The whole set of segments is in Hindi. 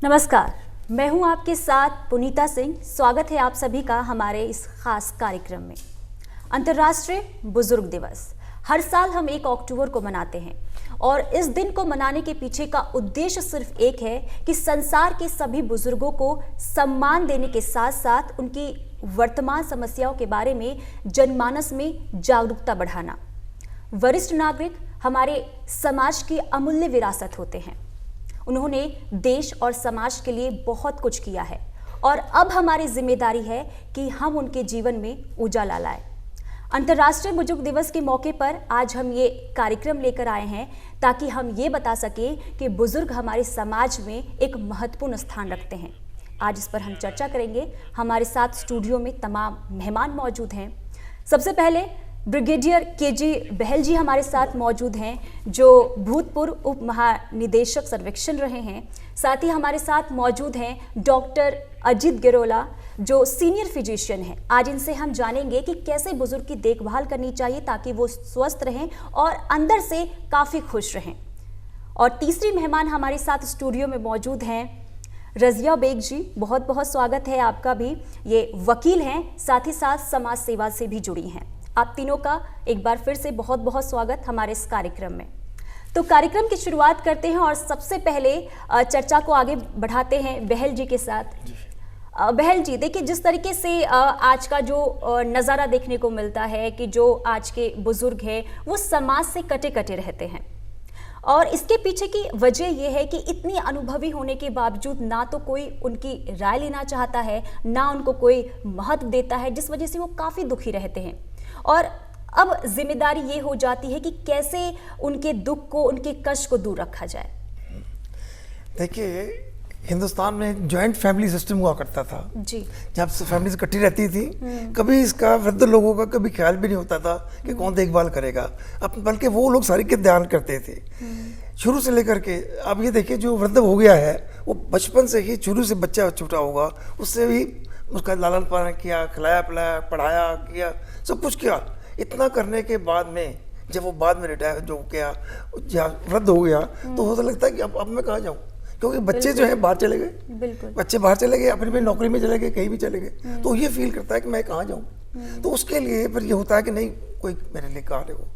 नमस्कार, मैं हूं आपके साथ पुनीता सिंह। स्वागत है आप सभी का हमारे इस खास कार्यक्रम में। अंतर्राष्ट्रीय बुजुर्ग दिवस हर साल हम 1 अक्टूबर को मनाते हैं और इस दिन को मनाने के पीछे का उद्देश्य सिर्फ एक है कि संसार के सभी बुजुर्गों को सम्मान देने के साथ साथ उनकी वर्तमान समस्याओं के बारे में जनमानस में जागरूकता बढ़ाना। वरिष्ठ नागरिक हमारे समाज की अमूल्य विरासत होते हैं। उन्होंने देश और समाज के लिए बहुत कुछ किया है और अब हमारी जिम्मेदारी है कि हम उनके जीवन में उजाला लाएं। अंतर्राष्ट्रीय बुजुर्ग दिवस के मौके पर आज हम ये कार्यक्रम लेकर आए हैं ताकि हम ये बता सकें कि बुजुर्ग हमारे समाज में एक महत्वपूर्ण स्थान रखते हैं। आज इस पर हम चर्चा करेंगे। हमारे साथ स्टूडियो में तमाम मेहमान मौजूद हैं। सबसे पहले ब्रिगेडियर के.जी. बहल जी हमारे साथ मौजूद हैं, जो भूतपूर्व उप महानिदेशक सर्वेक्षण रहे हैं। साथ ही हमारे साथ मौजूद हैं डॉक्टर अजित गिरोला, जो सीनियर फिजिशियन हैं। आज इनसे हम जानेंगे कि कैसे बुजुर्ग की देखभाल करनी चाहिए ताकि वो स्वस्थ रहें और अंदर से काफ़ी खुश रहें। और तीसरी मेहमान हमारे साथ स्टूडियो में मौजूद हैं रजिया बेग जी। बहुत बहुत स्वागत है आपका भी। ये वकील हैं, साथ ही साथ समाज सेवा से भी जुड़ी हैं। आप तीनों का एक बार फिर से बहुत बहुत स्वागत हमारे इस कार्यक्रम में। तो कार्यक्रम की शुरुआत करते हैं और सबसे पहले चर्चा को आगे बढ़ाते हैं बहल जी के साथ। बहल जी, देखिए, जिस तरीके से आज का जो नज़ारा देखने को मिलता है कि जो आज के बुजुर्ग हैं वो समाज से कटे कटे रहते हैं और इसके पीछे की वजह यह है कि इतनी अनुभवी होने के बावजूद ना तो कोई उनकी राय लेना चाहता है, ना उनको कोई महत्व देता है, जिस वजह से वो काफ़ी दुखी रहते हैं। और अब जिम्मेदारी ये हो जाती है कि कैसे उनके दुख को, उनके कष्ट को दूर रखा जाए। देखिए, हिंदुस्तान में जॉइंट फैमिली सिस्टम हुआ करता था जी, जब फैमिली इकट्ठी रहती थी। कभी इसका वृद्ध लोगों का कभी ख्याल भी नहीं होता था कि कौन देखभाल करेगा, अब बल्कि वो लोग सारी के ध्यान करते थे शुरू से लेकर के। अब ये देखिए, जो वृद्ध हो गया है वो बचपन से ही, शुरू से बच्चा छोटा होगा उससे भी उसका लालन पालन किया, खिलाया पिलाया, पढ़ाया किया, सब कुछ किया। इतना करने के बाद में जब वो बाद में रिटायर जो किया, वृद्ध हो गया, तो होता लगता है कि अब मैं कहाँ जाऊँ, क्योंकि बच्चे जो है बाहर चले गए, बच्चे बाहर चले गए, अपनी नौकरी में चले गए, कहीं भी चले गए, तो ये फील करता है कि मैं कहाँ जाऊँ। तो उसके लिए फिर ये होता है कि नहीं, कोई मेरे लिए कार्य हो।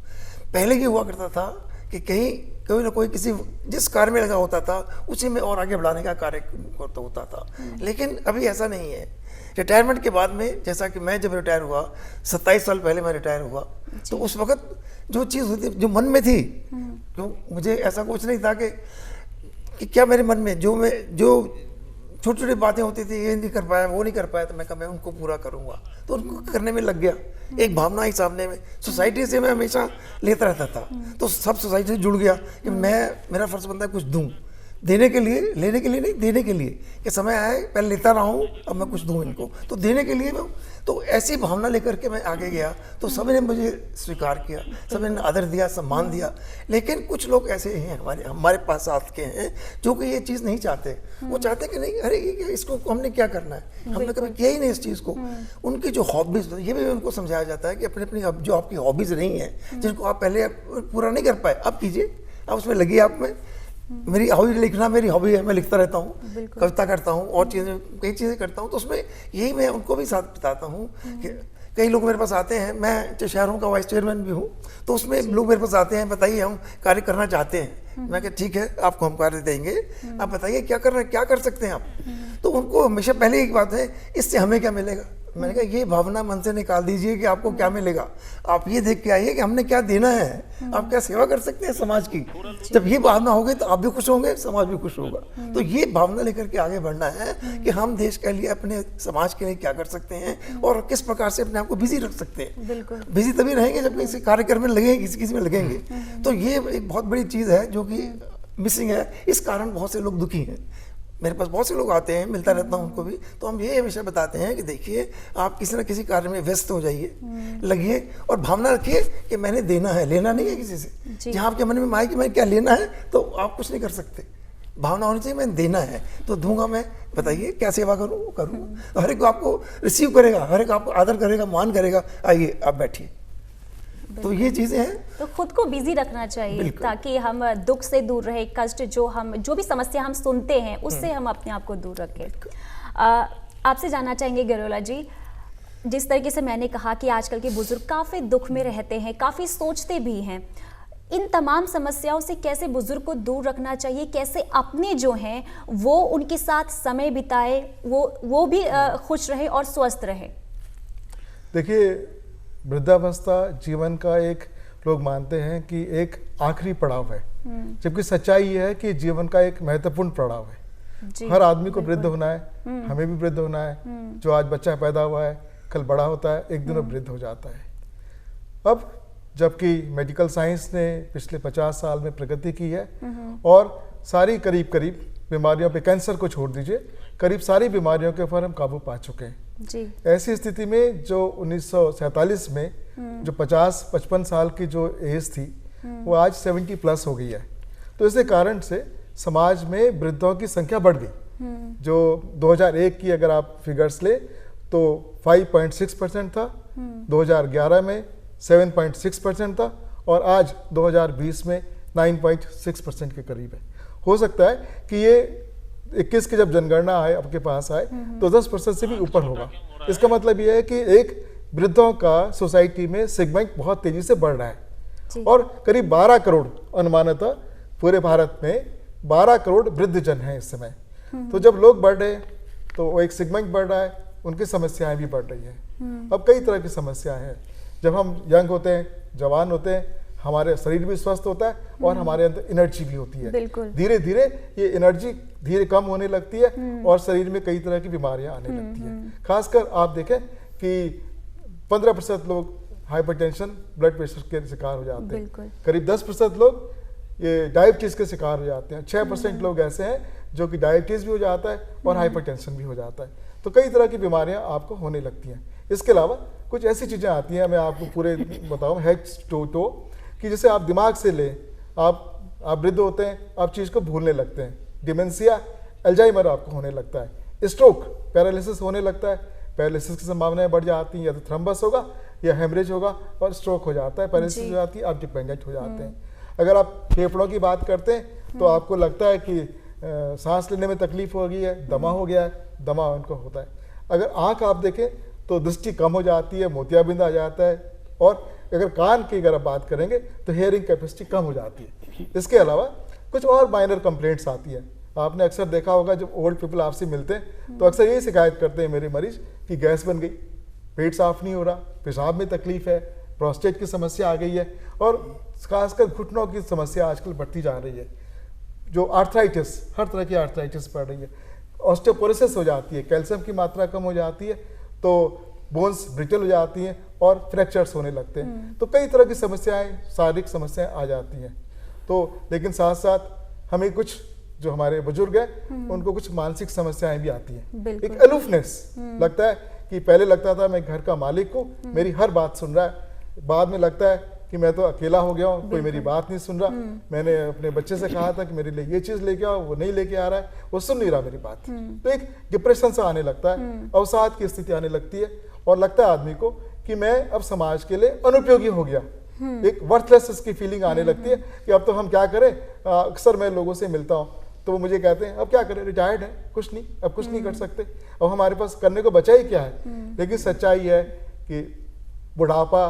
पहले ये हुआ करता था कि कहीं कोई ना कोई किसी जिस कार्य में लगा होता था उसी में और आगे बढ़ाने का कार्य होता था। लेकिन अभी ऐसा नहीं है। रिटायरमेंट के बाद में, जैसा कि मैं जब रिटायर हुआ 27 साल पहले मैं रिटायर हुआ, तो उस वक्त जो चीज़ होती जो मन में थी, तो मुझे ऐसा कुछ नहीं था कि क्या मेरे मन में जो छोटी छोटी बातें होती थी, ये नहीं कर पाया, वो नहीं कर पाया, तो मैं कहा मैं उनको पूरा करूँगा, तो उनको करने में लग गया। एक भावना ही सामने में, सोसाइटी से मैं हमेशा लेता रहता था, तो सब सोसाइटी से जुड़ गया कि मेरा फर्ज बनता है कुछ दूँ, देने के लिए, लेने के लिए नहीं, देने के लिए, कि समय आए पहले लेता रहा हूँ, अब मैं कुछ दूँ इनको, तो देने के लिए मैं। तो ऐसी भावना लेकर के मैं आगे गया, तो सभी ने मुझे स्वीकार किया, सभी ने आदर दिया, सम्मान दिया। लेकिन कुछ लोग ऐसे हैं हमारे पास साथ के हैं जो कि ये चीज़ नहीं चाहते। वो चाहते कि नहीं, अरे ये इसको हमने क्या करना है, हमने कभी किया ही नहीं इस चीज़ को। उनकी जो हॉबीज़, ये भी उनको समझाया जाता है कि अपनी अपनी जो आपकी हॉबीज़ नहीं है, जिनको आप पहले पूरा नहीं कर पाए, अब कीजिए, आप उसमें लगिए। आप में मेरी हॉबी लिखना, मेरी हॉबी है, मैं लिखता रहता हूँ, कविता करता हूँ और कई चीज़ें करता हूँ। तो उसमें यही मैं उनको भी साथ बताता हूँ कि कई लोग मेरे पास आते हैं, मैं शहरों का वाइस चेयरमैन भी हूँ, तो उसमें लोग मेरे पास आते हैं, बताइए हम कार्य करना चाहते हैं। मैं कहा ठीक है, आपको हम कार्य देंगे, आप बताइए क्या करना है, क्या कर सकते हैं आप। तो उनको हमेशा पहले एक बात है, इससे हमें क्या मिलेगा। मैंने कहा ये भावना मन से निकाल दीजिए कि आपको क्या मिलेगा, आप ये देख के आइए कि हमने क्या देना है, आप क्या सेवा कर सकते हैं समाज की। जब ये भावना होगी तो आप भी खुश होंगे, समाज भी खुश होगा। तो ये भावना लेकर के आगे बढ़ना है कि हम देश के लिए, अपने समाज के लिए क्या कर सकते हैं और किस प्रकार से अपने आप को बिजी रख सकते हैं। बिजी तभी रहेंगे जब किसी कार्यक्रम में लगेंगे, किसी में लगेंगे। तो ये एक बहुत बड़ी चीज़ है जो कि मिसिंग है। इस कारण बहुत से लोग दुखी हैं। मेरे पास बहुत से लोग आते हैं, मिलता रहता हूँ उनको भी, तो हम ये हमेशा बताते हैं कि देखिए, आप किसी न किसी कार्य में व्यस्त हो जाइए, लगिए और भावना रखिए कि मैंने देना है, लेना नहीं है किसी से। जहाँ आपके मन में आए कि मैं क्या लेना है, तो आप कुछ नहीं कर सकते। भावना होनी चाहिए मैंने देना है तो दूंगा मैं, बताइए क्या सेवा करूँ, वो करूँगा। हर एक को आपको रिसीव करेगा, हर एक आपको आदर करेगा, मान करेगा, आइए आप बैठिए। तो ये चीजें हैं। तो खुद को बिजी रखना चाहिए ताकि हम दुख से दूर रहे, कष्ट जो भी समस्या हम सुनते हैं उससे हम अपने आप को दूर रखें। आपसे जानना चाहेंगे गरोला जी, जिस तरीके से मैंने कहा कि आजकल के बुजुर्ग काफ़ी दुख में रहते हैं, काफ़ी सोचते भी हैं, इन तमाम समस्याओं से कैसे बुजुर्ग को दूर रखना चाहिए, कैसे अपने जो हैं वो उनके साथ समय बिताए, वो भी खुश रहे और स्वस्थ रहे? देखिए, वृद्धावस्था जीवन का एक, लोग मानते हैं कि एक आखिरी पड़ाव है, जबकि सच्चाई ये है कि जीवन का एक महत्वपूर्ण पड़ाव है। हर आदमी को वृद्ध होना है, हमें भी वृद्ध होना है। जो आज बच्चा पैदा हुआ है कल बड़ा होता है, एक दिन वो वृद्ध हो जाता है। अब जबकि मेडिकल साइंस ने पिछले 50 साल में प्रगति की है और सारी करीब बीमारियों पे, कैंसर को छोड़ दीजिए, करीब सारी बीमारियों के ऊपर हम काबू पा चुके हैं जी। ऐसी स्थिति में जो 1947 में जो 50-55 साल की जो एज थी वो आज 70+ हो गई है। तो इसी कारण से समाज में वृद्धों की संख्या बढ़ गई। जो 2001 की अगर आप फिगर्स ले तो 5.6% था, 2011 में 7.6% था और आज 2020 में 9.6% के करीब है। हो सकता है कि ये 21 की जब जनगणना आए आपके पास आए तो 10% से भी ऊपर होगा। इसका मतलब ये है कि एक वृद्धों का सोसाइटी में सेगमेंट बहुत तेजी से बढ़ रहा है और करीब 12 करोड़ अनुमानतः पूरे भारत में 12 करोड़ वृद्धजन हैं इस समय। तो जब लोग बढ़ रहे हैं तो एक सेगमेंट बढ़ रहा है, उनकी समस्याएं भी बढ़ रही हैं। अब कई तरह की समस्याएं हैं। जब हम यंग होते हैं, जवान होते हैं, हमारे शरीर भी स्वस्थ होता है और हमारे अंदर एनर्जी भी होती है। धीरे धीरे ये एनर्जी धीरे कम होने लगती है और शरीर में कई तरह की बीमारियां आने लगती हैं। खासकर आप देखें कि 15% लोग हाइपरटेंशन, ब्लड प्रेशर के शिकार हो जाते हैं। करीब 10% लोग ये डायबिटीज के शिकार हो जाते हैं। 6% लोग ऐसे हैं जो कि डायबिटीज भी हो जाता है और हाइपरटेंशन भी हो जाता है। तो कई तरह की बीमारियां आपको होने लगती हैं। इसके अलावा कुछ ऐसी चीज़ें आती हैं, मैं आपको पूरे बताऊं हेड टू टो, कि जैसे आप दिमाग से ले, आप वृद्ध होते हैं, आप चीज़ को भूलने लगते हैं। डिमेंशिया, अल्जाइमर आपको होने लगता है। स्ट्रोक, पैरालिसिस होने लगता है। पैरालिसिस की संभावनाएं बढ़ जाती हैं, या तो थ्रम्बस होगा या हेमरेज होगा और स्ट्रोक हो जाता है, पैरालिसिस हो जाती है, आप डिपेंडेंट हो जाते हैं। अगर आप फेफड़ों की बात करते हैं तो आपको लगता है कि सांस लेने में तकलीफ हो गई है, दमा हो गया है, दमा उनको होता है। अगर आँख आप देखें तो दृष्टि कम हो जाती है, मोतियाबिंद आ जाता है। और अगर कान की अगर आप बात करेंगे तो हियरिंग कैपेसिटी कम हो जाती है। इसके अलावा कुछ और माइनर कंप्लेंट्स आती है। आपने अक्सर देखा होगा जब ओल्ड पीपल आपसे मिलते हैं तो अक्सर यही शिकायत करते हैं मेरे मरीज कि गैस बन गई, पेट साफ नहीं हो रहा, पेशाब में तकलीफ है, प्रोस्टेट की समस्या आ गई है और खासकर घुटनों की समस्या आजकल बढ़ती जा रही है। जो आर्थराइटिस, हर तरह की आर्थराइटिस बढ़ रही है। ऑस्टियोपोरोसिस हो जाती है, कैल्शियम की मात्रा कम हो जाती है तो बोन्स ब्रिटल हो जाती हैं और फ्रैक्चर्स होने लगते हैं। तो कई तरह की समस्याएं, शारीरिक समस्याएं आ जाती हैं। तो लेकिन साथ साथ हमें कुछ जो हमारे बुजुर्ग हैं उनको कुछ मानसिक समस्याएं भी आती हैं। एक अलूफनेस लगता है कि पहले लगता था मैं घर का मालिक हूँ, मेरी हर बात सुन रहा है। बाद में लगता है कि मैं तो अकेला हो गया हूँ, कोई मेरी बात नहीं सुन रहा। मैंने अपने बच्चे से कहा था कि मेरे लिए ये चीज़ लेके आओ, वो नहीं लेके आ रहा है, वो सुन नहीं रहा मेरी बात। तो एक डिप्रेशन सा आने लगता है, अवसाद की स्थिति आने लगती है और लगता है आदमी को कि मैं अब समाज के लिए अनुपयोगी हो गया। एक वर्थलेस इसकी फीलिंग आने लगती है कि अब तो हम क्या करें। अक्सर मैं लोगों से मिलता हूँ तो वो मुझे कहते हैं अब क्या करें, रिटायर्ड है, कुछ नहीं, अब कुछ नहीं कर सकते, अब हमारे पास करने को बचा ही क्या है। लेकिन सच्चाई है कि बुढ़ापा,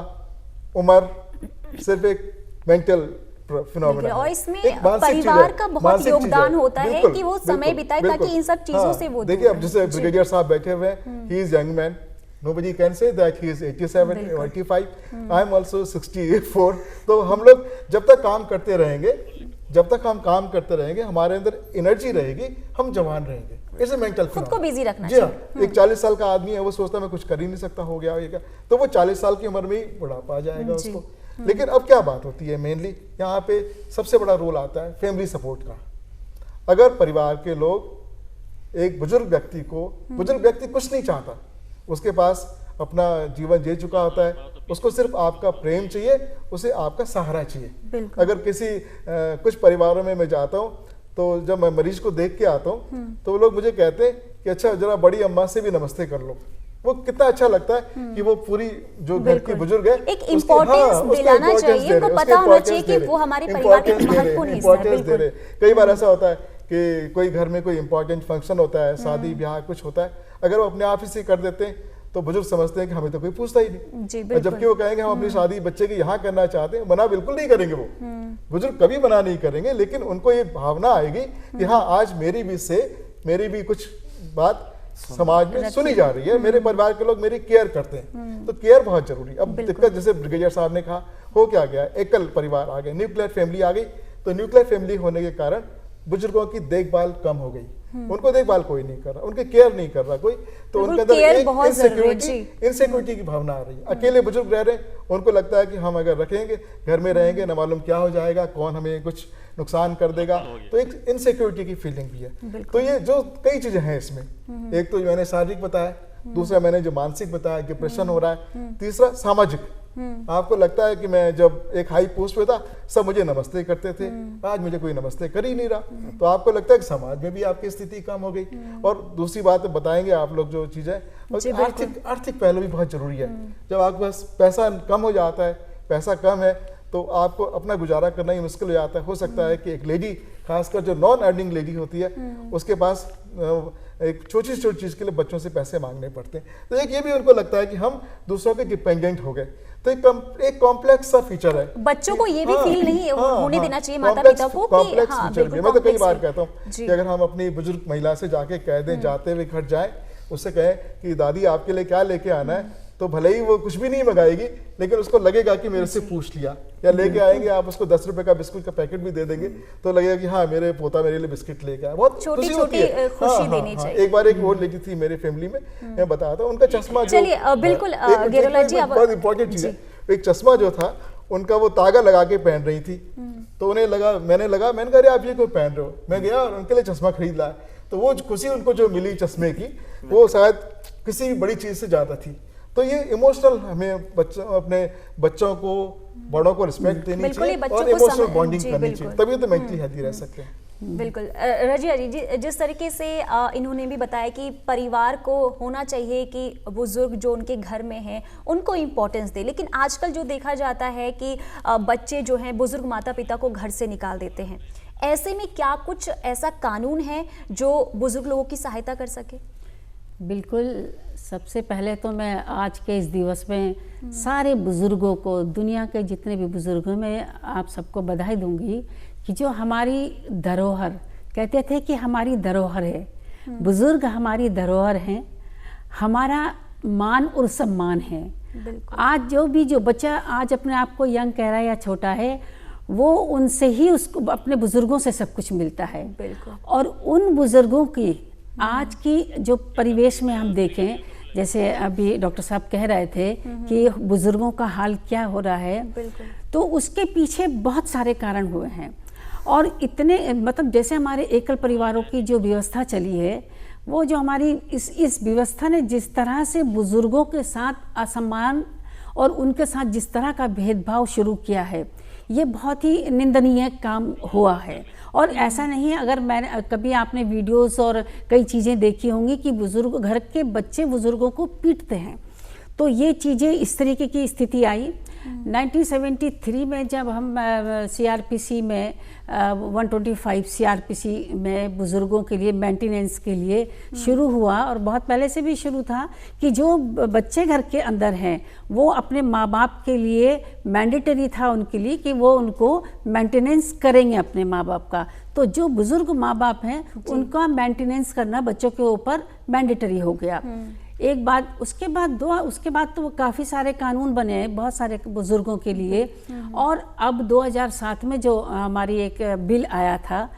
उम्र सिर्फ एक मेंटल फिनोमेना और इसमें परिवार का बहुत योगदान होता है कि वो समय बिताए ताकि इन सब चीजों से वो देखिए। अब जैसे ब्रिगेडियर साहब बैठे हुए हैं, he is young man, nobody can say that he is 87 or 85. I am also 64. तो हम लोग जब तक काम करते रहेंगे, हमारे अंदर एनर्जी रहेगी, हम जवान रहेंगे। इट्स अ मेंटल खुद को बिजी रखना चाहिए। एक 40 साल का आदमी है, वो सोचता है मैं कुछ कर ही नहीं सकता, हो गया क्या, तो वो 40 साल की उम्र में ही बुढ़ापा आ जाएगा उसको। लेकिन अब क्या बात होती है, मेनली यहाँ पे सबसे बड़ा रोल आता है फैमिली सपोर्ट का। अगर परिवार के लोग एक बुजुर्ग व्यक्ति कुछ नहीं चाहता, उसके पास अपना जीवन जी चुका होता है, उसको सिर्फ आपका प्रेम चाहिए, उसे आपका सहारा चाहिए। अगर किसी कुछ परिवारों में मैं जाता हूँ तो जब मैं मरीज को देख के आता हूँ तो लोग मुझे कहते हैं कि अच्छा जरा बड़ी अम्मा से भी नमस्ते कर लो। वो कितना अच्छा लगता है कि वो पूरी जो घर की बुजुर्ग है एक इम्पोर्टेंस दिलाना चाहिए, उनको पता होना चाहिए कि वो हमारे परिवार का महत्वपूर्ण हिस्सा है। बिल्कुल। कई बार ऐसा होता है कि कोई घर में कोई इंपॉर्टेंट फंक्शन होता है, शादी ब्याह कुछ होता है, अगर वो अपने आप ही से कर देते हैं तो बुजुर्ग समझते हैं कि हमें तो कोई पूछता ही नहीं, जबकि वो कहेंगे हम अपनी शादी बच्चे की यहाँ करना चाहते हैं, मना बिल्कुल नहीं करेंगे वो बुजुर्ग, कभी मना नहीं करेंगे, लेकिन उनको ये भावना आएगी कि हाँ आज मेरी भी से मेरी भी कुछ बात समाज में सुनी जा रही है, मेरे परिवार के लोग मेरी केयर करते हैं, तो केयर बहुत जरूरी। अब दिक्कत जैसे ब्रिगेडियर साहब ने कहा हो क्या गया, एकल परिवार आ गए, न्यूक्लियर फैमिली आ गई, तो न्यूक्लियर फैमिली होने के कारण बुजुर्गों की देखभाल कम हो गई, उनको देखभाल कोई नहीं कर रहा, उनके केयर नहीं कर रहा कोई, तो उनके अंदर एक इनसिक्योरिटी की भावना आ रही है। अकेले बुजुर्ग रह रहे हैं, उनको लगता है कि हम अगर रखेंगे घर में रहेंगे न मालूम क्या हो जाएगा, कौन हमें कुछ नुकसान कर देगा, तो एक इनसिक्योरिटी की फीलिंग भी है। तो ये जो कई चीजें हैं इसमें, एक तो मैंने शारीरिक बताया, दूसरा मैंने जो मानसिक बताया डिप्रेशन हो रहा है, तीसरा सामाजिक, आपको लगता है कि मैं जब एक हाई पोस्ट पे था सब मुझे नमस्ते करते थे, आज मुझे कोई नमस्ते कर ही नहीं रहा, तो आपको लगता है कि समाज में भी आपकी स्थिति कम हो गई। और दूसरी बात बताएंगे आप लोग जो चीज है, आर्थिक पहलू भी बहुत जरूरी है। जब आपके पास पैसा कम हो जाता है, पैसा कम है, तो आपको अपना गुजारा करना ही मुश्किल हो जाता है। हो सकता है कि एक लेडी, खासकर जो नॉन अर्निंग लेडी होती है, उसके पास एक छोटी छोटी चीज के लिए बच्चों से पैसे मांगने पड़ते हैं, तो एक ये भी उनको लगता है कि हम दूसरों के डिपेंडेंट हो गए, तो एक कॉम्प्लेक्स सा फीचर है। बच्चों को ये भी फील नहीं होने देना चाहिए माता पिता को कि हाँ, बिल्कुल। मैं तो कई बार कहता हूँ कि अगर हम अपनी बुजुर्ग महिला से जाके कह दें, जाते हुए घर जाए, उससे कहें कि दादी आपके लिए क्या लेके आना है, तो भले ही वो कुछ भी नहीं मंगाएगी, लेकिन उसको लगेगा कि मेरे से पूछ लिया। या लेके आएंगे आप उसको 10 रुपए का बिस्कुट का पैकेट भी दे देंगे, तो लगेगा कि हाँ मेरे पोता मेरे लिए बिस्किट लेके आया। बहुत खुशी होती है, खुशी देनी चाहिए। एक बार एक और लेडी थी मेरी फैमिली में, मैं बताया था, उनका चश्मा, चलिए बिल्कुल गेरोला जी, बहुत इंपॉर्टेंट चीज है, एक चश्मा जो था उनका, वो तागा लगा के पहन रही थी, तो उन्हें लगा, मैंने कहा अरे आप ये क्यों पहन रहे हो, मैं गया और उनके लिए चश्मा खरीद लाया, तो वो खुशी उनको जो मिली चश्मे की, वो शायद किसी भी बड़ी चीज से ज्यादा थी। तो ये इमोशनल, हमें अपने बच्चों को, बड़ों को रिस्पेक्ट देनी चाहिए और इमोशनल बॉन्डिंग करनी चाहिए, तभी तो मेंटली हेल्दी रह सकते हैं। बिल्कुल। रजिया जी, जिस तरीके से इन्होंने भी बताया कि परिवार को होना चाहिए कि बुजुर्ग जो उनके घर में हैं उनको इम्पोर्टेंस दे, लेकिन आजकल जो देखा जाता है कि बच्चे जो हैं बुजुर्ग माता पिता को घर से निकाल देते हैं, ऐसे में क्या कुछ ऐसा कानून है जो बुजुर्ग लोगों की सहायता कर सके? बिल्कुल। सबसे पहले तो मैं आज के इस दिवस में सारे बुजुर्गों को, दुनिया के जितने भी बुजुर्ग हैं, मैं आप सबको बधाई दूंगी कि जो हमारी धरोहर, कहते थे कि हमारी धरोहर है, बुजुर्ग हमारी धरोहर हैं, हमारा मान और सम्मान है। आज जो बच्चा आज अपने आप को यंग कह रहा है या छोटा है, वो उनसे ही उसको अपने बुजुर्गों से सब कुछ मिलता है। और उन बुजुर्गों की आज की जो परिवेश में हम देखें, जैसे अभी डॉक्टर साहब कह रहे थे कि बुजुर्गों का हाल क्या हो रहा है, तो उसके पीछे बहुत सारे कारण हुए हैं। और इतने मतलब जैसे हमारे एकल परिवारों की जो व्यवस्था चली है, वो जो हमारी इस व्यवस्था ने जिस तरह से बुजुर्गों के साथ असम्मान और उनके साथ जिस तरह का भेदभाव शुरू किया है, ये बहुत ही निंदनीय काम हुआ है। और ऐसा नहीं है, अगर मैंने कभी आपने वीडियोस और कई चीज़ें देखी होंगी कि बुजुर्ग, घर के बच्चे बुजुर्गों को पीटते हैं, तो ये चीज़ें, इस तरीके की स्थिति आई 1973 में, जब हम CRPC में 125 CRPC में बुज़ुर्गों के लिए मेंटेनेंस के लिए शुरू हुआ, और बहुत पहले से भी शुरू था कि जो बच्चे घर के अंदर हैं वो अपने माँ बाप के लिए मैंडेटरी था उनके लिए कि वो उनको मेंटेनेंस करेंगे अपने माँ बाप का। तो जो बुज़ुर्ग माँ बाप हैं उनका मेंटेनेंस करना बच्चों के ऊपर मैंडेटरी हो गया। एक बात, उसके बाद तो काफ़ी सारे कानून बने हैं बहुत सारे बुजुर्गों के लिए। और अब 2007 में जो हमारी एक बिल आया था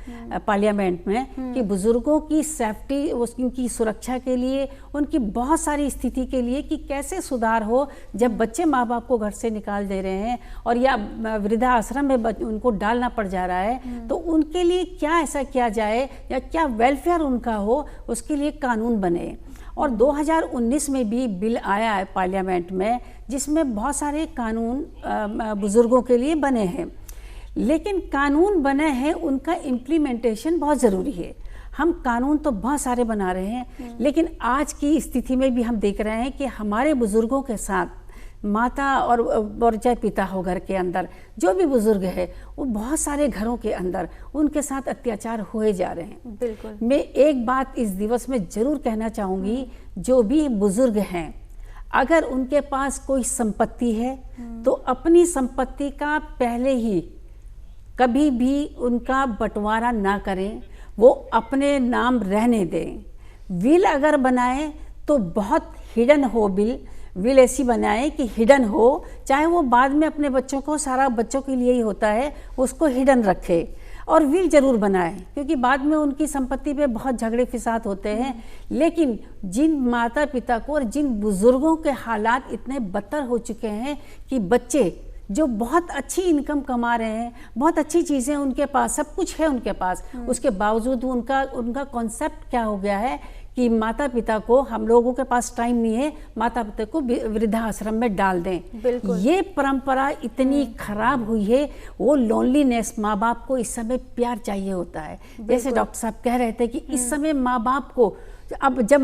पार्लियामेंट में कि बुजुर्गों की सेफ्टी, उनकी सुरक्षा के लिए, उनकी बहुत सारी स्थिति के लिए कि कैसे सुधार हो जब बच्चे माँ बाप को घर से निकाल दे रहे हैं और या वृद्धाश्रम में उनको डालना पड़ जा रहा है, तो उनके लिए क्या ऐसा किया जाए या क्या वेलफेयर उनका हो, उसके लिए कानून बने। और 2019 में भी बिल आया है पार्लियामेंट में, जिसमें बहुत सारे कानून बुजुर्गों के लिए बने हैं। लेकिन कानून बने हैं, उनका इम्प्लीमेंटेशन बहुत ज़रूरी है। हम कानून तो बहुत सारे बना रहे हैं, लेकिन आज की स्थिति में भी हम देख रहे हैं कि हमारे बुजुर्गों के साथ माता और चाहे पिता हो घर के अंदर, जो भी बुजुर्ग है, वो बहुत सारे घरों के अंदर उनके साथ अत्याचार हुए जा रहे हैं। बिल्कुल। मैं एक बात इस दिवस में जरूर कहना चाहूँगी, जो भी बुजुर्ग हैं, अगर उनके पास कोई संपत्ति है तो अपनी संपत्ति का पहले ही कभी भी उनका बंटवारा ना करें, वो अपने नाम रहने दें। विल अगर बनाएं तो बहुत हिडन हो, विल ऐसी बनाएं कि हिडन हो, चाहे वो बाद में अपने बच्चों को, सारा बच्चों के लिए ही होता है, उसको हिडन रखे और विल जरूर बनाएं, क्योंकि बाद में उनकी संपत्ति पे बहुत झगड़े फिसाद होते हैं। लेकिन जिन माता पिता को और जिन बुजुर्गों के हालात इतने बदतर हो चुके हैं कि बच्चे जो बहुत अच्छी इनकम कमा रहे हैं, बहुत अच्छी चीज़ें उनके पास, सब कुछ है उनके पास, उसके बावजूद उनका कॉन्सेप्ट क्या हो गया है कि माता पिता को, हम लोगों के पास टाइम नहीं है, माता पिता को वृद्धाश्रम में डाल दें। ये परंपरा इतनी खराब हुई है। वो लोनलीनेस, माँ बाप को इस समय प्यार चाहिए होता है। जैसे डॉक्टर साहब कह रहे थे कि इस समय माँ बाप को, अब जब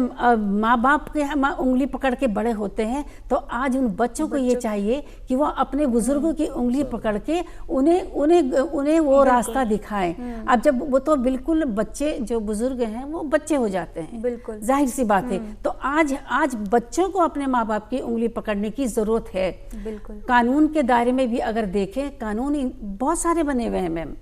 माँ बाप के हम उंगली पकड़ के बड़े होते हैं, तो आज उन बच्चों को ये चाहिए कि वो अपने बुजुर्गों की उंगली पकड़ के उन्हें वो रास्ता दिखाएं। अब जब वो तो बिल्कुल बच्चे, जो बुजुर्ग हैं वो बच्चे हो जाते हैं, बिल्कुल जाहिर सी बात है। तो आज बच्चों को अपने माँ बाप की उंगली पकड़ने की जरूरत है। बिल्कुल। कानून के दायरे में भी अगर देखें, कानून बहुत सारे बने हुए हैं मैम,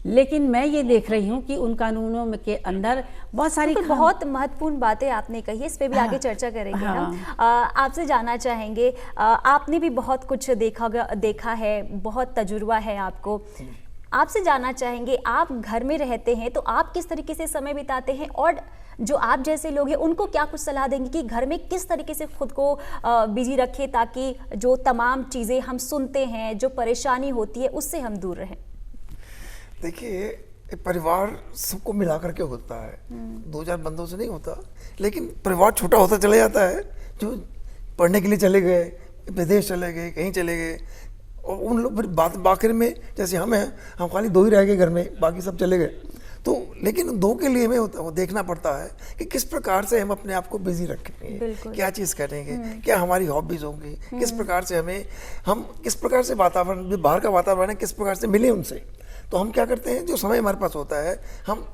लेकिन मैं ये देख रही हूँ कि उन कानूनों में के अंदर बहुत सारी बहुत महत्वपूर्ण बातें आपने कही, इस पे भी आगे चर्चा करेंगे हम। आपसे जानना चाहेंगे, आपने भी बहुत कुछ देखा है, बहुत तजुर्बा है आपको। आपसे जानना चाहेंगे, आप घर में रहते हैं तो आप किस तरीके से समय बिताते हैं, और जो आप जैसे लोग हैं उनको क्या कुछ सलाह देंगे कि घर में किस तरीके से खुद को बिजी रखें, ताकि जो तमाम चीज़ें हम सुनते हैं, जो परेशानी होती है, उससे हम दूर रहें? देखिए, परिवार सबको मिला करके होता है, 2-4 बंदों से नहीं होता। लेकिन परिवार छोटा होता चला जाता है, जो पढ़ने के लिए चले गए, विदेश चले गए, कहीं चले गए, और उन लोग फिर आखिर में, जैसे हम हैं, हम खाली 2 ही रह गए घर में, बाकी सब चले गए। तो लेकिन 2 के लिए हमें वो देखना पड़ता है कि किस प्रकार से हम अपने आप को बिजी रखेंगे, क्या चीज़ करेंगे, क्या हमारी हॉबीज होंगी, किस प्रकार से हम किस प्रकार से वातावरण, जो बाहर का वातावरण है, किस प्रकार से मिले उनसे। तो हम क्या करते हैं, जो समय हमारे पास होता है, हम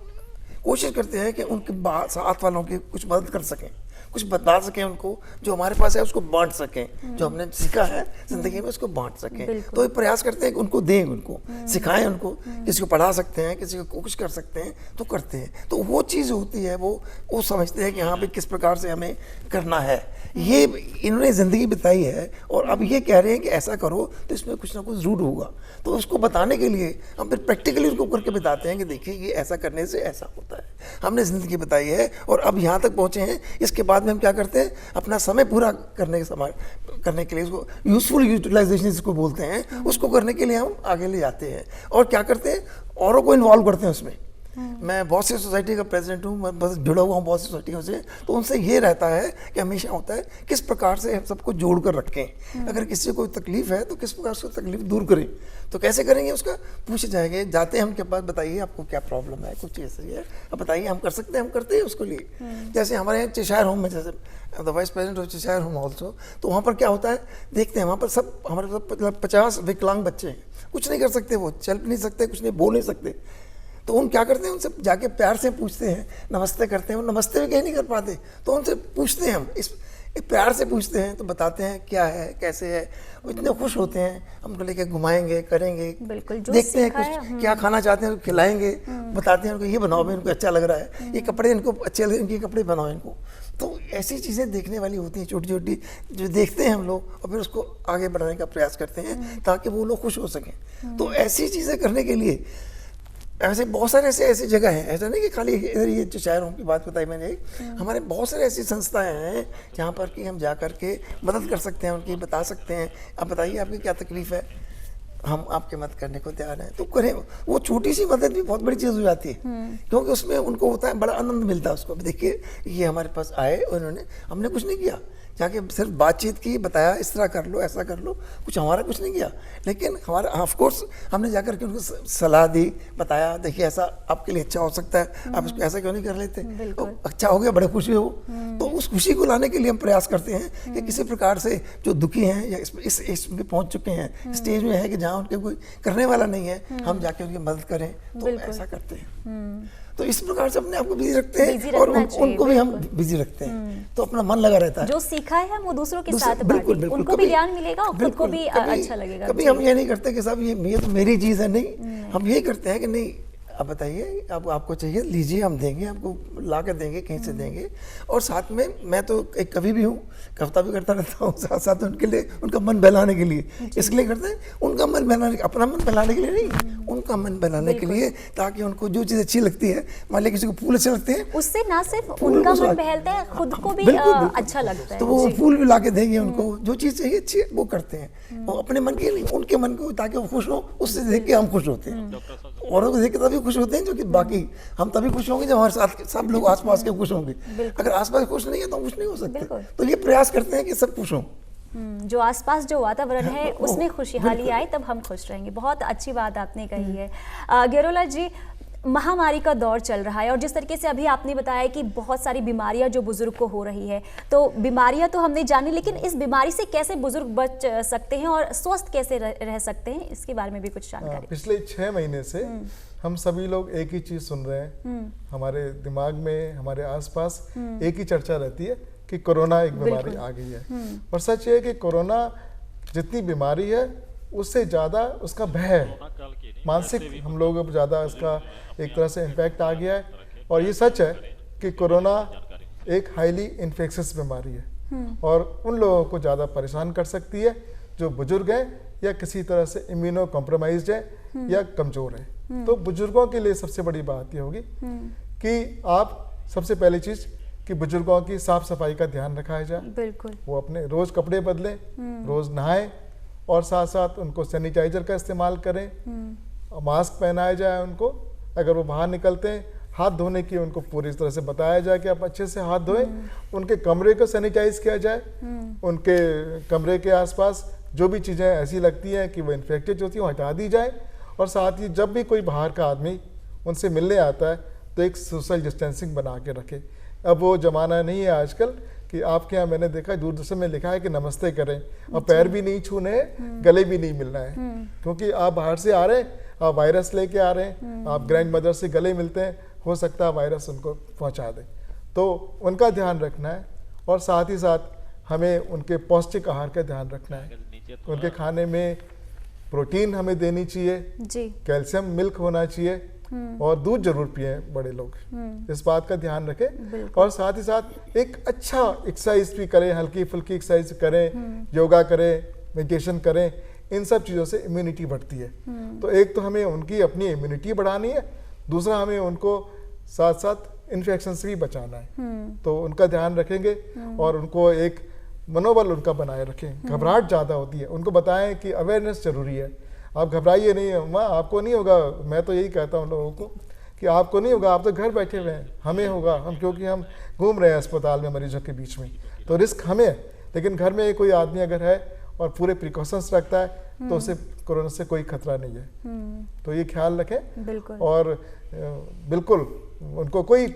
कोशिश करते हैं कि उनके साथ वालों की कुछ मदद कर सकें, कुछ बता सकें उनको, जो हमारे पास है उसको बांट सकें, जो हमने सीखा है जिंदगी में उसको बांट सकें। तो ये प्रयास करते हैं कि उनको दें, उनको सिखाएं, उनको किसी को पढ़ा सकते हैं, किसी को कुछ कर सकते हैं तो करते हैं। तो वो चीज़ होती है, वो समझते हैं कि हाँ भाई किस प्रकार से हमें करना है। ये इन्होंने ज़िंदगी बिताई है और अब ये कह रहे हैं कि ऐसा करो, तो इसमें कुछ ना कुछ ज़रूर होगा। तो उसको बताने के लिए हम फिर प्रैक्टिकली उसको करके बताते हैं कि देखिए ये ऐसा करने से ऐसा होता है। हमने ज़िंदगी बताई है और अब यहाँ तक पहुँचे हैं, इसके बाद में हम क्या करते हैं, अपना समय पूरा करने के लिए, उसको यूजफुल यूटिलाइजेशन जिसको बोलते हैं, उसको करने के लिए हम आगे ले जाते हैं। और क्या करते हैं, औरों को इन्वॉल्व करते हैं उसमें। मैं बहुत सी सोसाइटी का प्रेसिडेंट हूँ, मैं बस जुड़ा हुआ हूँ बहुत सी सोसाइटियों से, तो उनसे ये रहता है कि हमेशा होता है किस प्रकार से हम सबको जोड़ कर रखें। अगर किसी को कोई तकलीफ है तो किस प्रकार से तकलीफ दूर करें, तो कैसे करेंगे उसका पूछे जाएंगे, जाते हैं हम के पास, बताइए आपको क्या प्रॉब्लम है, कुछ ऐसे है, अब बताइए, हम कर सकते हैं, हम करते हैं उसको लिए। जैसे हमारे यहाँ चेशायर होम में, जैसे the vice president of Cheshire home also, तो वहाँ पर क्या होता है, देखते हैं वहाँ पर सब हमारे 50 विकलांग बच्चे हैं, कुछ नहीं कर सकते, वो चल नहीं सकते, कुछ नहीं बोल नहीं सकते। तो उन क्या करते हैं, उनसे जाके प्यार से पूछते हैं, नमस्ते करते हैं, वो नमस्ते भी कहीं नहीं कर पाते, तो उनसे पूछते हैं, हम इस प्यार से पूछते हैं, तो बताते हैं क्या है, कैसे है, वो इतने खुश होते हैं, हमको लेके घुमाएंगे, करेंगे, देखते हैं कुछ क्या खाना चाहते हैं, खिलाएंगे, बताते हैं उनको ये बनाओ, इनको अच्छा लग रहा है, ये कपड़े इनको अच्छे लगे, इनके कपड़े बनाओ इनको। तो ऐसी चीज़ें देखने वाली होती हैं, छोटी छोटी, जो देखते हैं हम लोग और फिर उसको आगे बढ़ाने का प्रयास करते हैं ताकि वो लोग खुश हो सकें। तो ऐसी चीज़ें करने के लिए ऐसे बहुत सारे ऐसी जगह हैं, ऐसा नहीं कि खाली इधर ये जो शायरों की बात बताई मैंने, हमारे बहुत सारे ऐसी संस्थाएं हैं जहाँ पर कि हम जा कर के मदद कर सकते हैं, उनकी बता सकते हैं, आप बताइए आपकी क्या तकलीफ़ है, हम आपकी मदद करने को तैयार हैं, तो करें। वो छोटी सी मदद भी बहुत बड़ी चीज़ हो जाती है, क्योंकि उसमें उनको होता है, बड़ा आनंद मिलता है उसको। देखिए ये हमारे पास आए और हमने कुछ नहीं किया, जाके सिर्फ बातचीत की, बताया इस तरह कर लो, ऐसा कर लो, कुछ हमारा कुछ नहीं किया। लेकिन हमारा ऑफ कोर्स हमने जाकर के उनको सलाह दी, बताया देखिए ऐसा आपके लिए अच्छा हो सकता है, आप इसको ऐसा क्यों नहीं कर लेते, तो अच्छा हो गया, बड़े खुशी हो। तो उस खुशी को लाने के लिए हम प्रयास करते हैं कि किसी प्रकार से जो दुखी हैं या इसमें पहुंच चुके हैं, स्टेज में है कि जहाँ उनके कोई करने वाला नहीं है, हम जाके उनकी मदद करें, तो ऐसा करते हैं। तो इस प्रकार से अपने आप को बिजी रखते हैं और उनको भी हम बिजी रखते हैं, तो अपना मन लगा रहता है। जो सीखा है वो दूसरों के साथ बांटें, उनको भी ज्ञान मिलेगा और खुद को भी अच्छा लगेगा। कभी हम ये नहीं करते कि साहब ये तो मेरी चीज़ है, नहीं, हम ये करते हैं कि नहीं आप बताइए आपको चाहिए, लीजिए, हम देंगे, आपको ला कर देंगे, कहीं से देंगे। और साथ में मैं तो एक कवि भी हूँ, कविता भी करता रहता हूँ, साथ साथ उनके लिए, उनका मन बहलाने के लिए, इसलिए करते हैं, उनका मन बहलाने, अपना मन बहलाने के लिए नहीं, उनका मन बहलाने के लिए, ताकि उनको जो चीज़ अच्छी लगती है, मान लिया किसी को फूल अच्छे लगते हैं, उससे ना सिर्फ उनका मन बहलता है, खुद को भी अच्छा लगता है, तो वो फूल भी ला के देंगे उनको, जो चीज़ चाहिए अच्छी वो करते हैं, वो अपने मन के नहीं, उनके मन को, ताकि वो खुश हो, उससे देख के हम खुश होते हैं, औरों को देख के तभी खुश होते हैं, जो कि बाकी हम तभी खुश होंगे जब हमारे साथ सब लोग आसपास के खुश होंगे। अगर आसपास खुश नहीं है तो हम खुश नहीं हो सकते। तो ये प्रयास करते हैं कि सब खुश हों। जो आसपास जो वातावरण है उसमें खुशहाली आए, तब हम खुश रहेंगे। बहुत अच्छी बात आपने कही है। गेरोला जी, महामारी का दौर चल रहा है और जिस तरीके से अभी आपने बताया कि बहुत सारी बीमारियां जो बुजुर्ग को हो रही है, तो बीमारियां तो हमने जानी, लेकिन इस बीमारी से कैसे बुजुर्ग बच सकते हैं और स्वस्थ कैसे रह सकते हैं, इसके बारे में भी कुछ जानकारी। पिछले 6 महीने से हम सभी लोग एक ही चीज सुन रहे हैं, हमारे दिमाग में, हमारे आसपास एक ही चर्चा रहती है कि कोरोना एक बीमारी आ गई है। और सच ये है कि कोरोना जितनी बीमारी है उससे ज़्यादा उसका भय है, मानसिक हम लोगों को ज़्यादा इसका एक तरह से इम्पैक्ट आ गया है। और ये सच है कि कोरोना एक हाईली इन्फेक्शियस बीमारी है और उन लोगों को ज़्यादा परेशान कर सकती है जो बुजुर्ग हैं या किसी तरह से इम्यूनो कॉम्प्रोमाइज्ड है या कमज़ोर है। तो बुजुर्गों के लिए सबसे बड़ी बात ये होगी कि आप सबसे पहली चीज़ कि बुजुर्गों की साफ सफाई का ध्यान रखा जाए। बिल्कुल, वो अपने रोज कपड़े बदलें, रोज नहाएं और साथ साथ उनको सैनिटाइजर का इस्तेमाल करें, मास्क पहनाया जाए उनको। अगर वो बाहर निकलते हैं हाथ धोने की उनको पूरी तरह से बताया जाए कि आप अच्छे से हाथ धोएं। उनके कमरे को सैनिटाइज किया जाए, उनके कमरे के आसपास जो भी चीज़ें ऐसी लगती हैं कि वो इन्फेक्टेड होती हैं वो हटा दी जाए। और साथ ही जब भी कोई बाहर का आदमी उनसे मिलने आता है तो एक सोशल डिस्टेंसिंग बना के रखे। अब वो ज़माना नहीं है आजकल कि आपके यहाँ मैंने देखा दूरदर्शन में लिखा है कि नमस्ते करें और पैर भी नहीं छूने हैं, गले भी नहीं मिलना है, क्योंकि आप बाहर से आ रहे हैं, आप वायरस लेके आ रहे हैं, आप ग्रैंड मदर से गले मिलते हैं, हो सकता है वायरस उनको पहुँचा दे। तो उनका ध्यान रखना है और साथ ही साथ हमें उनके पौष्टिक आहार का ध्यान रखना है। उनके खाने में प्रोटीन हमें देनी चाहिए, कैल्शियम मिल्क होना चाहिए और दूध जरूर पिए बड़े लोग, इस बात का ध्यान रखें। और साथ ही साथ एक अच्छा एक्सरसाइज भी करें, हल्की फुल्की एक्सरसाइज करें, योगा करें, मेडिटेशन करें। इन सब चीज़ों से इम्यूनिटी बढ़ती है। तो एक तो हमें उनकी अपनी इम्यूनिटी बढ़ानी है, दूसरा हमें उनको साथ साथ इन्फेक्शन से भी बचाना है। तो उनका ध्यान रखेंगे और उनको एक मनोबल उनका बनाए रखें। घबराहट ज़्यादा होती है, उनको बताएं कि अवेयरनेस जरूरी है। आप घबराइए नहीं, अम्मा आपको नहीं होगा। मैं तो यही कहता हूँ लोगों को कि आपको नहीं होगा, आप तो घर बैठे हुए हैं, हमें होगा, हम क्योंकि हम घूम रहे हैं अस्पताल में मरीजों के बीच में, तो रिस्क हमें है। लेकिन घर में कोई आदमी अगर है और पूरे प्रिकॉशंस रखता है तो उसे कोरोना से कोई खतरा नहीं है। तो ये ख्याल रखें और बिल्कुल उनको कोई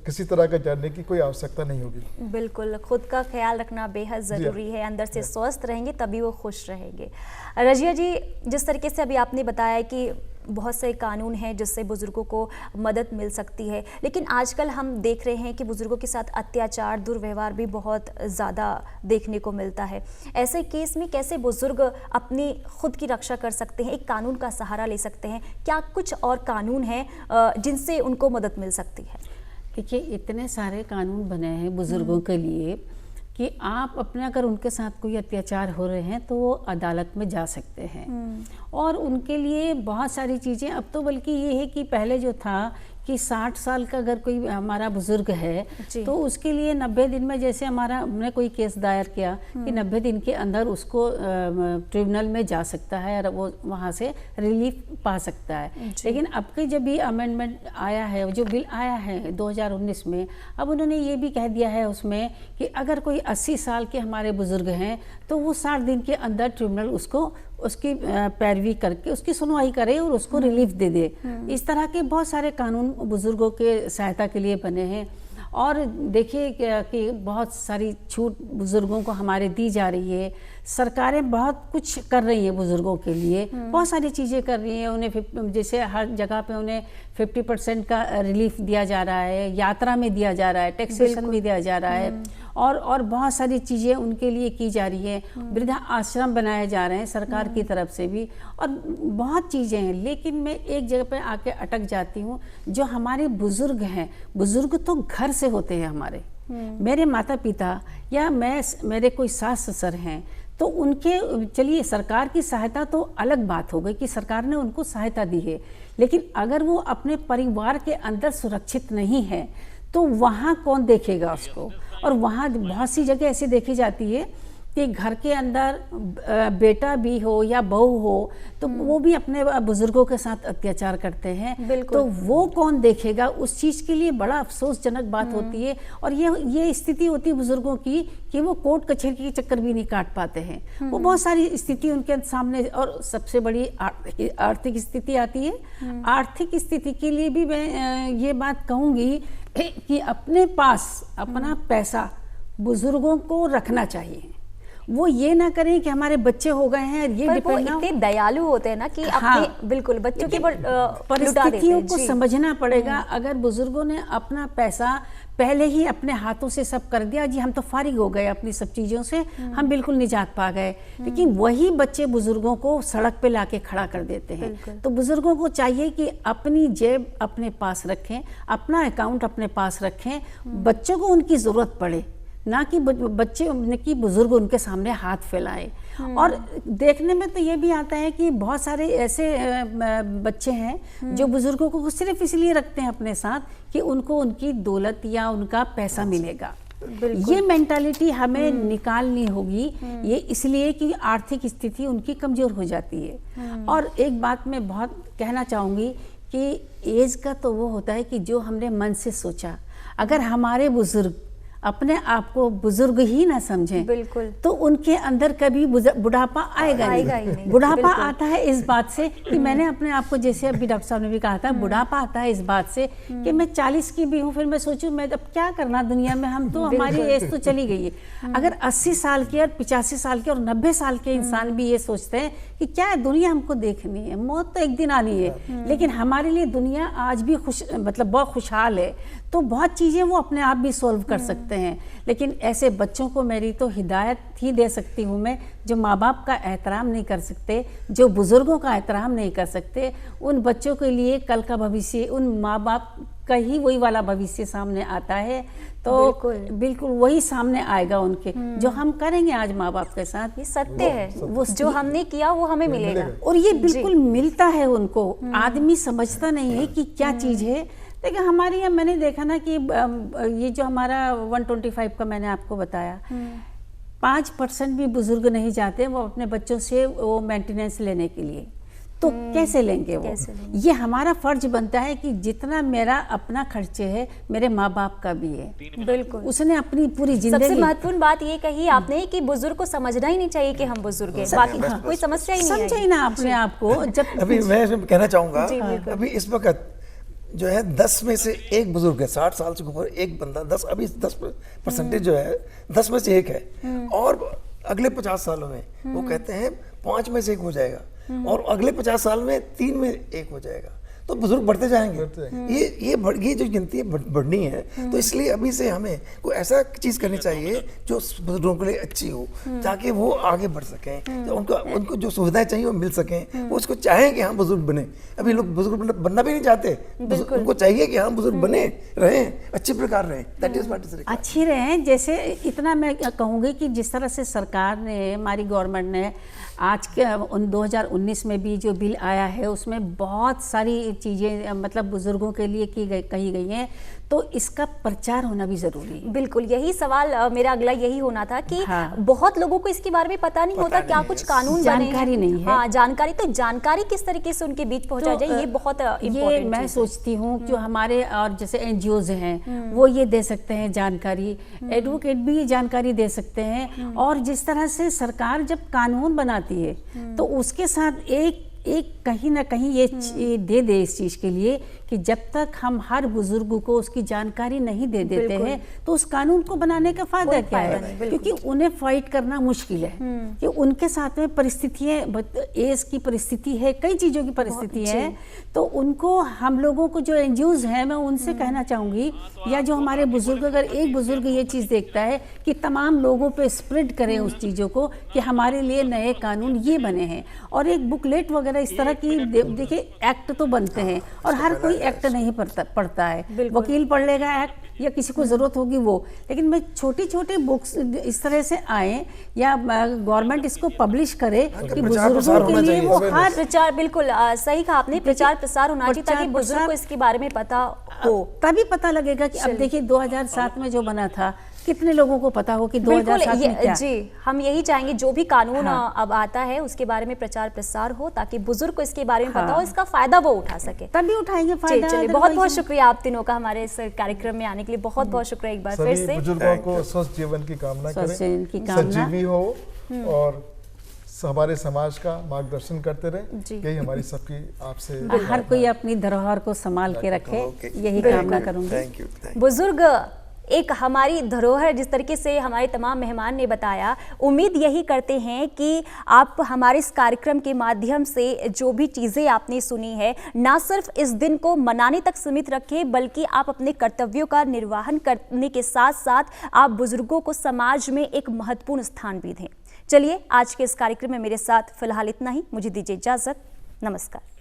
किसी तरह का डरने की कोई आवश्यकता नहीं होगी। बिल्कुल, खुद का ख्याल रखना बेहद ज़रूरी है। अंदर से स्वस्थ रहेंगे तभी वो खुश रहेंगे। रजिया जी, जिस तरीके से अभी आपने बताया कि बहुत से कानून हैं जिससे बुजुर्गों को मदद मिल सकती है, लेकिन आजकल हम देख रहे हैं कि बुजुर्गों के साथ अत्याचार, दुर्व्यवहार भी बहुत ज़्यादा देखने को मिलता है। ऐसे केस में कैसे बुजुर्ग अपनी खुद की रक्षा कर सकते हैं, एक कानून का सहारा ले सकते हैं? क्या कुछ और कानून हैं जिनसे उनको मदद मिल सकती है? देखिए, इतने सारे कानून बने हैं बुजुर्गों के लिए कि आप अपने अगर उनके साथ कोई अत्याचार हो रहे हैं तो वो अदालत में जा सकते हैं और उनके लिए बहुत सारी चीज़ें। अब तो बल्कि ये है कि पहले जो था कि 60 साल का अगर कोई हमारा बुजुर्ग है तो उसके लिए 90 दिन में, जैसे हमने कोई केस दायर किया कि 90 दिन के अंदर उसको ट्रिब्यूनल में जा सकता है और वो वहाँ से रिलीफ पा सकता है। लेकिन अब के जब भी अमेंडमेंट आया है, जो बिल आया है 2019 में, अब उन्होंने ये भी कह दिया है उसमें कि अगर कोई 80 साल के हमारे बुजुर्ग हैं तो वो 60 दिन के अंदर ट्रिब्यूनल उसकी पैरवी करके उसकी सुनवाई करे और उसको रिलीफ दे दे। इस तरह के बहुत सारे कानून बुजुर्गों के सहायता के लिए बने हैं। और देखिए कि बहुत सारी छूट बुजुर्गों को हमारे दी जा रही है। सरकारें बहुत कुछ कर रही हैं बुजुर्गों के लिए, बहुत सारी चीज़ें कर रही हैं। उन्हें जैसे हर जगह पे उन्हें 50% का रिलीफ दिया जा रहा है, यात्रा में दिया जा रहा है, टैक्सेशन में दिया जा रहा है, और बहुत सारी चीज़ें उनके लिए की जा रही है। वृद्धा आश्रम बनाए जा रहे हैं सरकार की तरफ से भी, और बहुत चीज़ें हैं। लेकिन मैं एक जगह पे आके अटक जाती हूँ, जो हमारे बुजुर्ग हैं, बुजुर्ग तो घर से होते हैं हमारे, मेरे माता पिता या मेरे कोई सास ससुर हैं, तो उनके, चलिए सरकार की सहायता तो अलग बात हो गई कि सरकार ने उनको सहायता दी है, लेकिन अगर वो अपने परिवार के अंदर सुरक्षित नहीं है तो वहाँ कौन देखेगा उसको। और वहाँ बहुत सी जगह ऐसी देखी जाती है कि घर के अंदर बेटा भी हो या बहू हो तो वो भी अपने बुजुर्गों के साथ अत्याचार करते हैं, तो वो कौन देखेगा। उस चीज़ के लिए बड़ा अफसोसजनक बात होती है। और ये स्थिति होती है बुजुर्गों की कि वो कोर्ट कचहरी के चक्कर भी नहीं काट पाते हैं। वो बहुत सारी स्थिति उनके सामने, और सबसे बड़ी आर्थिक स्थिति आती है। आर्थिक स्थिति के लिए भी मैं ये बात कहूँगी कि अपने पास अपना पैसा बुजुर्गों को रखना चाहिए। वो ये ना करें कि हमारे बच्चे हो गए हैं, ये डिपेंड ना, इतने दयालु होते हैं ना कि अपने बिल्कुल बच्चों की परिस्थितियों को समझना पड़ेगा। अगर बुजुर्गों ने अपना पैसा पहले ही अपने हाथों से सब कर दिया, जी हम तो फारिग हो गए अपनी सब चीज़ों से, हम बिल्कुल निजात पा गए, लेकिन वही बच्चे बुजुर्गों को सड़क पे लाके खड़ा कर देते हैं। तो बुजुर्गों को चाहिए कि अपनी जेब अपने पास रखें, अपना अकाउंट अपने पास रखें, बच्चों को उनकी ज़रूरत पड़े, ना कि बच्चे की बुजुर्ग उनके सामने हाथ फैलाए। और देखने में तो ये भी आता है कि बहुत सारे ऐसे बच्चे हैं जो बुजुर्गों को सिर्फ इसलिए रखते हैं अपने साथ कि उनको उनकी दौलत या उनका पैसा मिलेगा। ये मेंटालिटी हमें निकालनी होगी। ये इसलिए कि आर्थिक स्थिति उनकी कमज़ोर हो जाती है। और एक बात मैं बहुत कहना चाहूँगी कि एज का तो वो होता है कि जो हमने मन से सोचा। अगर हमारे बुजुर्ग अपने आप को बुजुर्ग ही ना समझें, बिल्कुल, तो उनके अंदर कभी बुढ़ापा आएगा नहीं। बुढ़ापा आता है इस बात से कि मैंने अपने आप को, जैसे अभी डॉक्टर साहब ने भी कहा था, बुढ़ापा आता है इस बात से कि मैं 40 की भी हूँ, फिर मैं सोचूं मैं अब क्या करना दुनिया में, हम तो हमारी एज तो चली गई है। अगर 80 साल के और 85 साल के और 90 साल के इंसान भी ये सोचते हैं कि क्या है, दुनिया हमको देखनी है, मौत तो एक दिन आनी है, लेकिन हमारे लिए दुनिया आज भी बहुत खुशहाल है, तो बहुत चीज़ें वो अपने आप भी सॉल्व कर सकते हैं। लेकिन ऐसे बच्चों को मेरी तो हिदायत ही दे सकती हूँ मैं, जो माँ बाप का एहतराम नहीं कर सकते, जो बुजुर्गों का एहतराम नहीं कर सकते, उन बच्चों के लिए कल का भविष्य, उन माँ बाप का ही वही वाला भविष्य सामने आता है, तो बिल्कुल वही सामने आएगा उनके, जो हम करेंगे आज माँ बाप के साथ। ये सत्य है, वो जो हमने किया वो हमें मिलेगा, और ये बिल्कुल मिलता है उनको। आदमी समझता नहीं है कि क्या चीज़ है। देखिए हमारे यहाँ मैंने देखा ना कि ये जो हमारा 125 का मैंने आपको बताया, 5% भी बुजुर्ग नहीं जाते वो अपने बच्चों से वो मेंटेनेंस लेने के लिए, तो कैसे लेंगे वो? ये हमारा फर्ज बनता है कि जितना मेरा अपना खर्चे है मेरे माँ बाप का भी है। बिल्कुल, उसने अपनी पूरी जिंदगी। सबसे महत्वपूर्ण बात ये कही आपने कि बुजुर्ग को समझना ही नहीं चाहिए कि हम बुजुर्ग हैं, बाकी कोई समस्या ही नहीं है। समझे ना अपने आप को। जब अभी मैं कहना चाहूँगा, अभी इस वक्त जो है 10 में से एक बुजुर्ग है, 60 साल से ऊपर एक बंदा, 10% जो है 10 में से एक है, और अगले 50 सालों में वो कहते हैं 5 में से एक हो जाएगा, और अगले 50 साल में 3 में एक हो जाएगा। तो बुजुर्ग बढ़ते जाएंगे। ये जो गिनती है बढ़नी है, तो इसलिए अभी से हमें कोई ऐसा चीज़ करनी चाहिए जो बुजुर्गों के लिए अच्छी हो, ताकि वो आगे बढ़ सकें, तो उनको जो सुविधाएं चाहिए वो मिल सकें, वो उसको चाहें कि हाँ बुजुर्ग बने। अभी लोग बुजुर्ग बनना भी नहीं चाहते, उनको चाहिए कि हाँ बुजुर्ग बने रहें, अच्छे प्रकार रहें, दैट इज व्हाट इज अच्छी रहें। जैसे इतना मैं कहूँगी कि जिस तरह से सरकार ने, हमारी गवर्नमेंट ने आज के 2019 में भी जो बिल आया है उसमें बहुत सारी चीज़ें मतलब बुजुर्गों के लिए कही गई हैं, तो इसका प्रचार होना भी जरूरी है। बिल्कुल, यही सवाल मेरा अगला यही होना था कि बहुत लोगों को इसके बारे में पता नहीं होता, क्या कुछ कानून जानकारी नहीं है। हाँ, जानकारी, तो जानकारी किस तरीके से उनके बीच पहुंचा जाए, ये बहुत ये मैं सोचती हूँ जो हमारे और जैसे एनजीओज हैं वो ये दे सकते हैं जानकारी, एडवोकेट भी जानकारी दे सकते हैं, और जिस तरह से सरकार जब कानून बनाती है तो उसके साथ एक कहीं ना कहीं ये दे दे इस चीज के लिए कि जब तक हम हर बुजुर्ग को उसकी जानकारी नहीं दे देते हैं तो उस कानून को बनाने का फायदा क्या है, क्योंकि उन्हें फाइट करना मुश्किल है कि उनके साथ में परिस्थितियां, एज की परिस्थिति है, कई चीजों की परिस्थिति है, तो उनको हम लोगों को जो एनजीओज हैं मैं उनसे कहना चाहूंगी, या जो हमारे बुजुर्ग, अगर एक बुजुर्ग ये चीज देखता है कि तमाम लोगों पे स्प्रेड करें उस चीजों को कि हमारे लिए नए कानून ये बने हैं, और एक बुकलेट वगैरह इस तरह की देखिए एक्ट तो बनते हैं और हर कोई एक्ट नहीं पढ़ता है, वकील पढ़ लेगा एक्ट या किसी को जरूरत होगी वो, लेकिन मैं छोटी छोटी बुक्स इस तरह से आए या गवर्नमेंट इसको पब्लिश करे कि बुजुर्गों के लिए वो हर प्रचार, बिल्कुल सही कहा आपने, प्रचार प्रसार होना चाहिए ताकि बुजुर्ग को इसके बारे में पता हो, तभी पता लगेगा कि अब देखिए 2007 में जो बना था कितने लोगों को पता हो कि 2007 में क्या? जी, हम यही चाहेंगे जो भी कानून अब आता है उसके बारे में प्रचार प्रसार हो ताकि बुजुर्ग को इसके बारे में पता हो, इसका फायदा वो उठा सके, तभी उठाएंगे फायदा। चलिए, बहुत बहुत शुक्रिया आप तीनों का हमारे इस कार्यक्रम में आने के लिए, बहुत बहुत शुक्रिया एक बार फिर से। बुजुर्गों को स्वस्थ जीवन की कामना करें, सजीवी हो और हमारे समाज का मार्गदर्शन करते रहे, यही हमारी सबकी आपसे, हर कोई अपनी धरोहर को संभाल के रखे, यही कामना करूंगी। Thank you. बुजुर्ग एक हमारी धरोहर, जिस तरीके से हमारे तमाम मेहमान ने बताया, उम्मीद यही करते हैं कि आप हमारे इस कार्यक्रम के माध्यम से जो भी चीज़ें आपने सुनी है, ना सिर्फ इस दिन को मनाने तक सीमित रखें, बल्कि आप अपने कर्तव्यों का निर्वहन करने के साथ साथ आप बुजुर्गों को समाज में एक महत्वपूर्ण स्थान भी दें। चलिए, आज के इस कार्यक्रम में मेरे साथ फिलहाल इतना ही, मुझे दीजिए इजाज़त, नमस्कार।